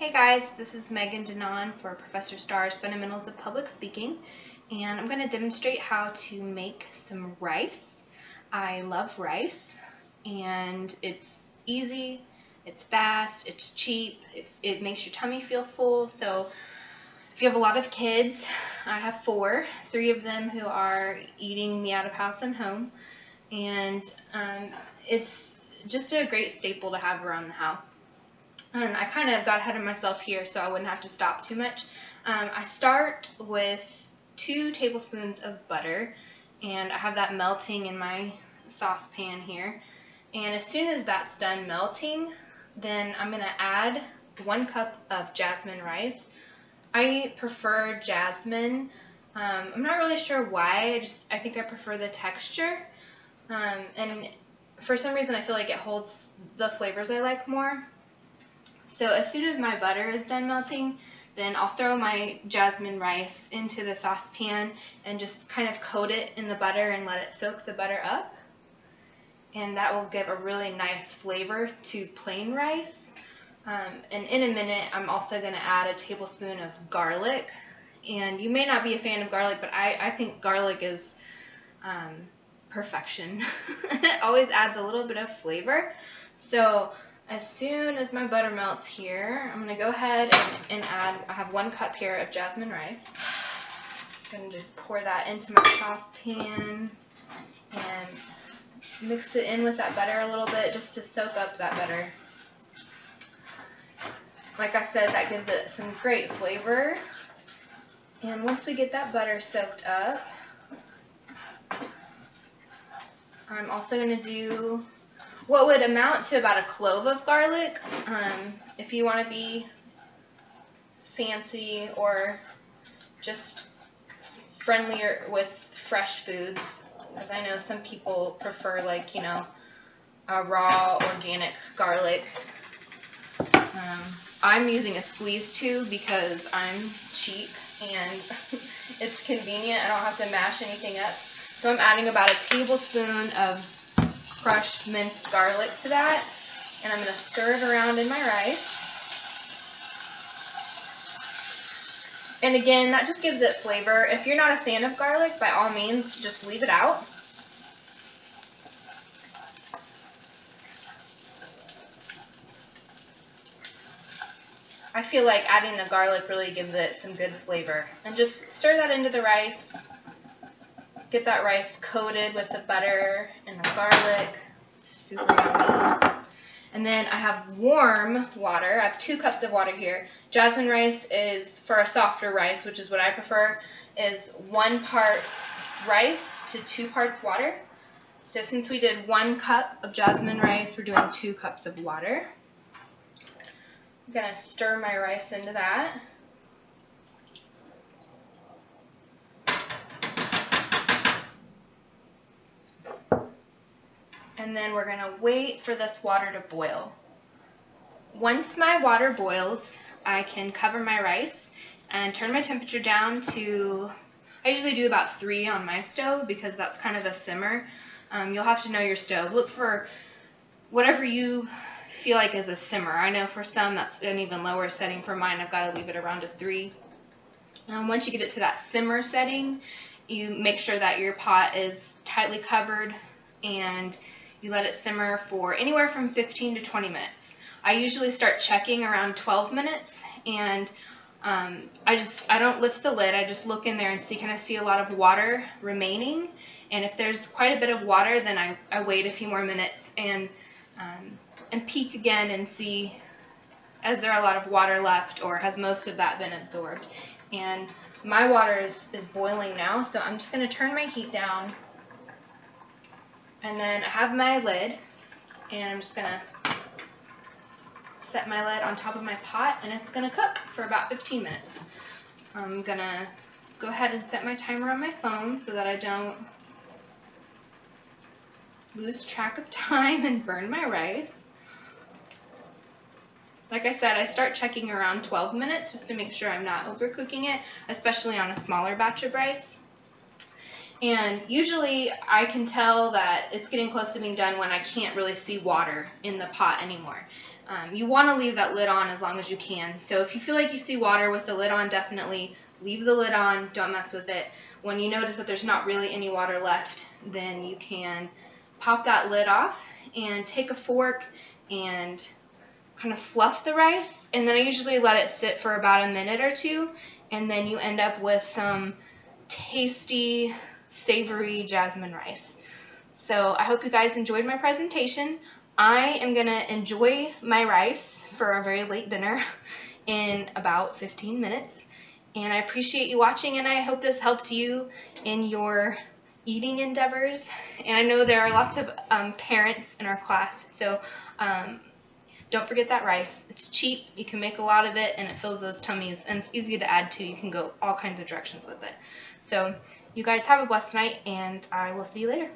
Hey guys, this is Megan Denon for Professor Starr's Fundamentals of Public Speaking, and I'm going to demonstrate how to make some rice. I love rice, and it's easy, it's fast, it's cheap, it makes your tummy feel full. So if you have a lot of kids, I have three of them who are eating me out of house and home, and it's just a great staple to have around the house. And I kind of got ahead of myself here so I wouldn't have to stop too much. I start with 2 tablespoons of butter, and I have that melting in my saucepan here. And as soon as that's done melting, then I'm going to add 1 cup of jasmine rice. I prefer jasmine. I'm not really sure why, I think I prefer the texture. And for some reason I feel like it holds the flavors I like more. So as soon as my butter is done melting, then I'll throw my jasmine rice into the saucepan and just kind of coat it in the butter and let it soak the butter up. And that will give a really nice flavor to plain rice. And in a minute, I'm also going to add a tablespoon of garlic. And you may not be a fan of garlic, but I think garlic is perfection. It always adds a little bit of flavor. So as soon as my butter melts here, I'm going to go ahead and add, I have 1 cup here of jasmine rice. I'm going to just pour that into my saucepan and mix it in with that butter a little bit just to soak up that butter. Like I said, that gives it some great flavor. And once we get that butter soaked up, I'm also going to do what would amount to about a clove of garlic. If you want to be fancy or just friendlier with fresh foods, because I know some people prefer, like, you know, a raw organic garlic. I'm using a squeeze tube because I'm cheap and it's convenient. I don't have to mash anything up. So I'm adding about a tablespoon of crushed minced garlic to that, and I'm going to stir it around in my rice. And again, that just gives it flavor. If you're not a fan of garlic, by all means, just leave it out. I feel like adding the garlic really gives it some good flavor. And just stir that into the rice. Get that rice coated with the butter and the garlic. Super yummy. And then I have warm water. I have 2 cups of water here. Jasmine rice is, for a softer rice, which is what I prefer, is 1 part rice to 2 parts water. So since we did 1 cup of jasmine rice, we're doing 2 cups of water. I'm going to stir my rice into that. And then we're going to wait for this water to boil. Once my water boils, I can cover my rice and turn my temperature down to, I usually do about 3 on my stove because that's kind of a simmer. You'll have to know your stove. Look for whatever you feel like is a simmer. I know for some that's an even lower setting. For mine, I've got to leave it around a 3. Once you get it to that simmer setting, you make sure that your pot is tightly covered and you let it simmer for anywhere from 15 to 20 minutes. I usually start checking around 12 minutes, and I don't lift the lid. I just look in there and see, can I see a lot of water remaining? And if there's quite a bit of water, then I wait a few more minutes and peek again and see, is there a lot of water left, or has most of that been absorbed? And my water is boiling now, so I'm just going to turn my heat down. And then I have my lid, and I'm just going to set my lid on top of my pot, and it's going to cook for about 15 minutes. I'm going to go ahead and set my timer on my phone so that I don't lose track of time and burn my rice. Like I said, I start checking around 12 minutes just to make sure I'm not overcooking it, especially on a smaller batch of rice. And usually I can tell that it's getting close to being done when I can't really see water in the pot anymore. You want to leave that lid on as long as you can. So if you feel like you see water with the lid on, definitely leave the lid on. Don't mess with it. When you notice that there's not really any water left, then you can pop that lid off and take a fork and kind of fluff the rice. And then I usually let it sit for about a minute or two, and then you end up with some tasty, savory jasmine rice. So I hope you guys enjoyed my presentation. I am going to enjoy my rice for a very late dinner in about 15 minutes. And I appreciate you watching, and I hope this helped you in your eating endeavors. And I know there are lots of parents in our class, so don't forget that rice. It's cheap, you can make a lot of it, and it fills those tummies, and it's easy to add to. You can go all kinds of directions with it. So you guys have a blessed night, and I will see you later.